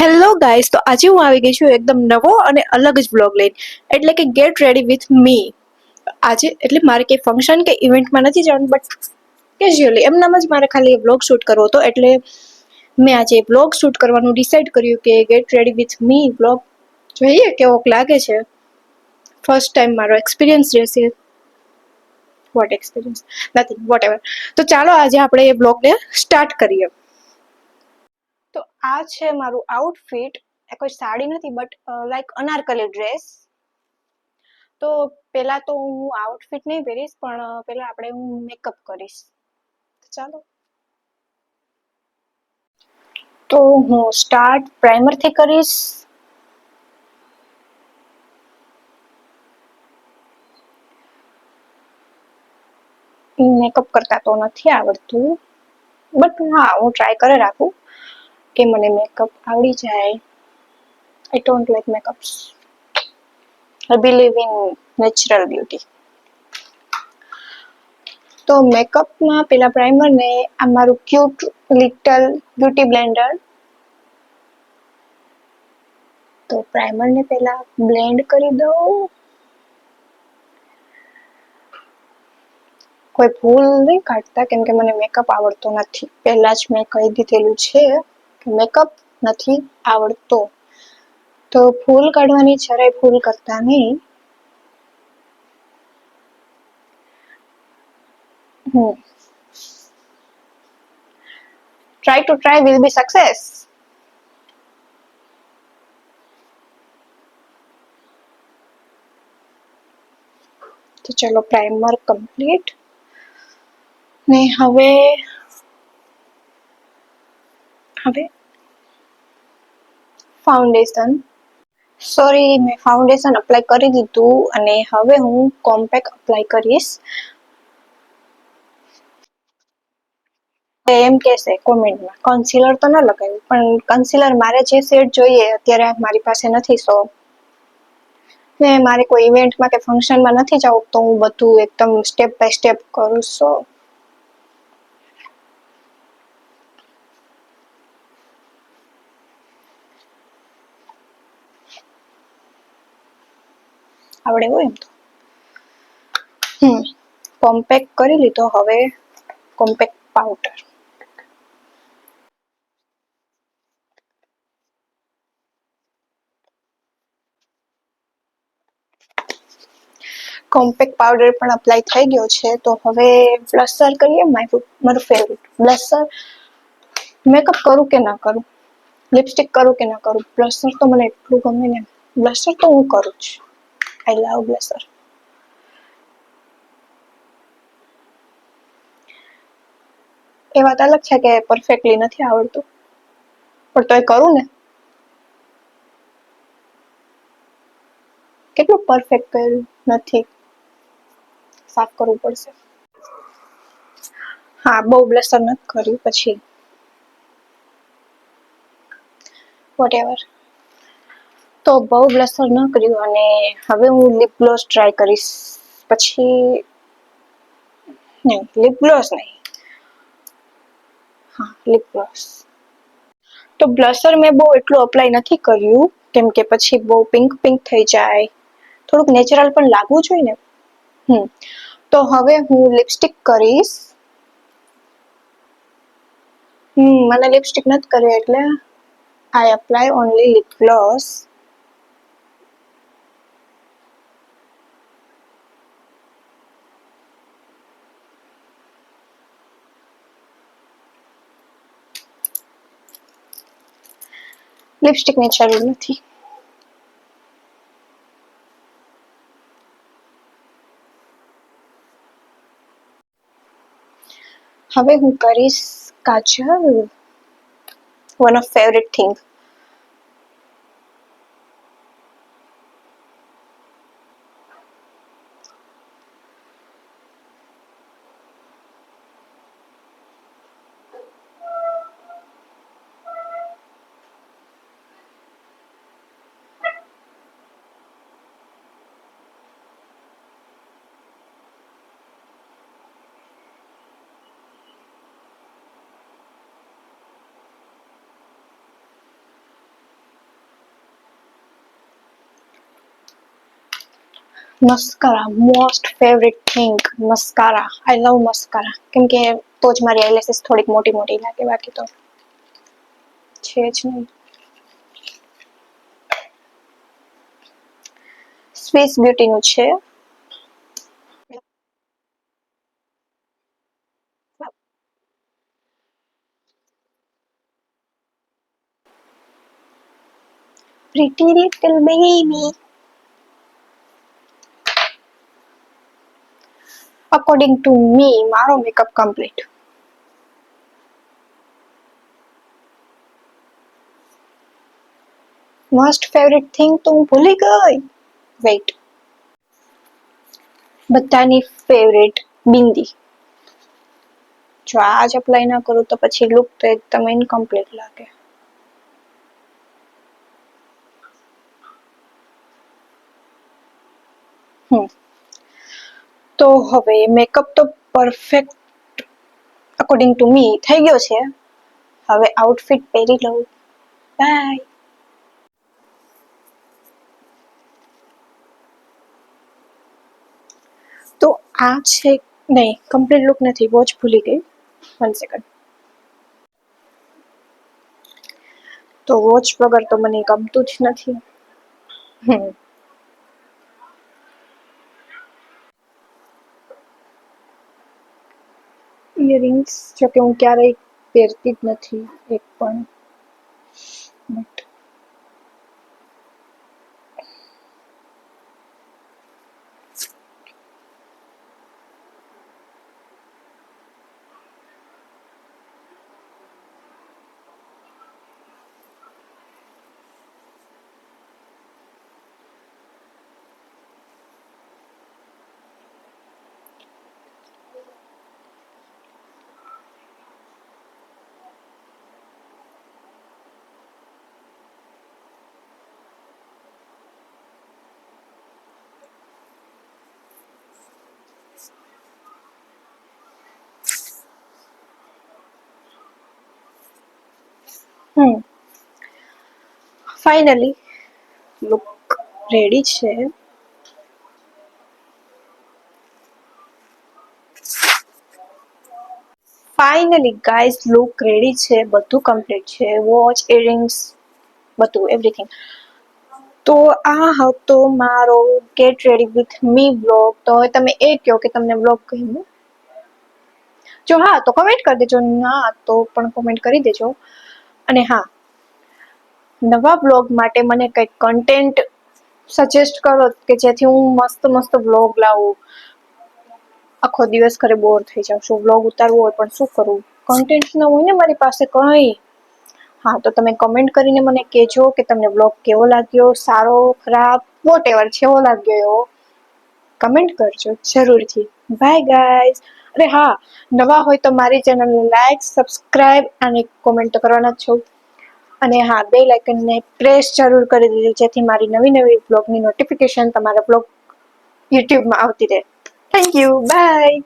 Hello guys, તો આજે હું આવી ગઈ છું એકદમ નવો અને અલગ જ બ્લોગ લઈને, એટલે કે ગેટ રેડી વિથ મી. આજે એટલે મારે કંઈ ફંક્શન કે ઇવેન્ટમાં નથી જવાનું, બટ કેઝ્યુઅલી એમનામ જ મારે ખાલી બ્લોગ શૂટ કરવો હતો. એટલે મેં આજે બ્લોગ શૂટ કરવાનું ડિસાઈડ કર્યું કે gate ready with me blog જોઈએ કેવોક લાગે છે. ફર્સ્ટ ટાઈમ મારો એક્સપિરિયન્સ રહેશે. વોટ એક્સપિરિયન્સ નથી, વોટ એવર. તો ચાલો આજે આપણે એ બ્લોગને સ્ટાર્ટ કરીએ. તો આ છે મારું આઉટફિટ. એ કોઈ સાડી નથી, બટ લાઈક અનારકલી ડ્રેસ. તો પહેલા તો હું આઉટફિટ નહીં પહેરીશ, પણ પહેલા હું મેકઅપ કરીશ. ચાલો. તો હું સ્ટાર્ટ પ્રાઇમરથી કરીશ. મેકઅપ કરતા તો નથી આવડતું, બટ હા હું ટ્રાય કરી રાખું કે મને મેકઅપ આવડી જાય. I don't like makeups. I believe in natural beauty. તો મેકઅપમાં પેલા પ્રાઇમર ને આ મારું ક્યુટ લિટલ બ્યુટી બ્લેન્ડર. તો પ્રાઇમર ને પેલા બ્લેન્ડ કરી દઉં. કોઈ ભૂલ નહીં કાઢતા, કેમ કે મને મેકઅપ આવડતો નથી. પહેલા જ મેં કહી દીધેલું છે કે મેકઅપ નથી આવડતો. તો ભૂલ કાઢવાની જરાય ભૂલ કરતા નહીં. Try to try will be success. તો ચલો, પ્રાઇમર કમ્પ્લીટ. ને હવે ફાઉન્ડેશન. સોરી, મેં ફાઉન્ડેશન અપ્લાય કરી દીધું અને હવે હું કોમ્પેક્ટ અપ્લાય કરીશ. એમ કહેશે કોમેન્ટમાં કન્સીલર તો ન લગાવ્યું, પણ કન્સીલર મારે જે શેડ જોઈએ અત્યારે મારી પાસે નથી. સો ને મારે કોઈ ઇવેન્ટમાં કે ફંક્શનમાં નથી જવું, તો હું બધું એકદમ સ્ટેપ બાય સ્ટેપ કરું. સો આવડે હોય એમ તો. કોમ્પેક્ટ કરી લીધો. હવે કોમ્પેક્ટ પાવડર. કોમ્પેક્ટ પાવડર પણ અપ્લાય થઈ ગયો છે. તો હવે બ્લશર કરીએ. મારું ફેવરિટ બ્લશર. મેકઅપ કરું કે ના કરું, લિપસ્ટિક કરું કે ના કરું, બ્લશર તો મને એટલું ગમે ને. બ્લશર તો હું કરું જ. આઈ લવ બ્લશર. એ વાત અલગ છે કે પરફેક્ટલી નથી આવડતું, પણ તોય કરું ને. કેટલું પરફેક્ટ કર્યું નથી, સાફ કરવું પડશે. હા, બહુ બ્લશર નથી કર્યું. પછી વોટેવર. તો બહુ બ્લશર ન કર્યું અને હવે હું લિપ ગ્લોસ ટ્રાય કરીશ. પછી નહીં, લિપ ગ્લોસ નહીં. હા, લિપ ગ્લોસ. તો બ્લશર મેં બહુ એટલું અપ્લાય નથી કર્યું, કેમ કે પછી બહુ પિંક પિંક થઈ જાય. થોડુંક નેચરલ પણ લાગવું જોઈએ ને. તો હવે હું લિપસ્ટિક કરીશ. મને લિપસ્ટિક નથી કર્યું, એટલે I apply only lip gloss. લિપસ્ટિકની જરૂર નથી. હવે હું કરીશ કાજલ. One of favourite thing. Mascara most favourite thing. Mascara I love mascara, કેમ કે તો જ મારી આઈલેસીસ થોડીક મોટી મોટી લાગે, બાકી તો છે જ નહીં. સ્વિસ બ્યુટીનું છે. Pretty little baby. According to me, મારો makeup complete. Most favourite thing તો હું ભૂલી ગઈ. વેઇટ. બધાની ફેવરેટ બિંદી. જો આજ અપ્લાય ના કરું તો પછી લુક તો એકદમ ઇનકમ્પ્લીટ લાગે. તો હવે મેકઅપ તો પરફેક્ટ અકોર્ડિંગ ટુ મી થઈ ગયો છે. હવે આઉટફિટ પહેરી લઉં. બાય. તો આ છે, નહીં કમ્પ્લીટ લુક નથી, વોચ ભૂલી ગઈ. 1 સેકન્ડ. તો વોચ વગર તો મને ગમતું જ નથી. ઇયરિંગ્સ જો કે હું ક્યારેય પહેરતી જ નથી એક પણ. બટ ફાઇનલી લુક રેડી છે. ફાઇનલી ગાઈઝ લુક રેડી છે, બધું કમ્પ્લીટ છે. વોચ, ઇયરિંગ્સ, બધું એવરીથિંગ. તો આ હતો મારો gate ready with me blog. તો હવે તમે એ કહો કે તમને બ્લોગ ગમ્યું. જો હા તો કમેન્ટ કરી દેજો, ના તો પણ કમેન્ટ કરી દેજો. અને હા, નવા બ્લોગ માટે મને કંઈક કન્ટેન્ટ સજેસ્ટ કરો કે જેથી હું મસ્ત મસ્ત બ્લોગ લાવું. આખો દિવસ ઘરે બોર થઈ જાઉં છું, બ્લોગ ઉતારવું હોય પણ શું કરું, કન્ટેન્ટ ન હોય ને મારી પાસે કંઈ. હા તો તમે કમેન્ટ કરીને મને કહેજો કે તમને બ્લોગ કેવો લાગ્યો, સારો, ખરાબ, વોટ એવર જેવો લાગ્યો એવો કમેન્ટ કરજો જરૂરથી. By guys. અરે હા, નવા હોય તો મારી ચેનલને લાઈક, સબસ્ક્રાઈબ અને કોમેન્ટ તો કરવાના જ છો. અને હા, બેલ આઇકનને પ્રેસ જરૂર કરી દેજો જેથી મારી નવી નવી બ્લોગની નોટિફિકેશન તમારા બ્લોગ યુટ્યુબમાં આવતી રહે. Thank you. બાય.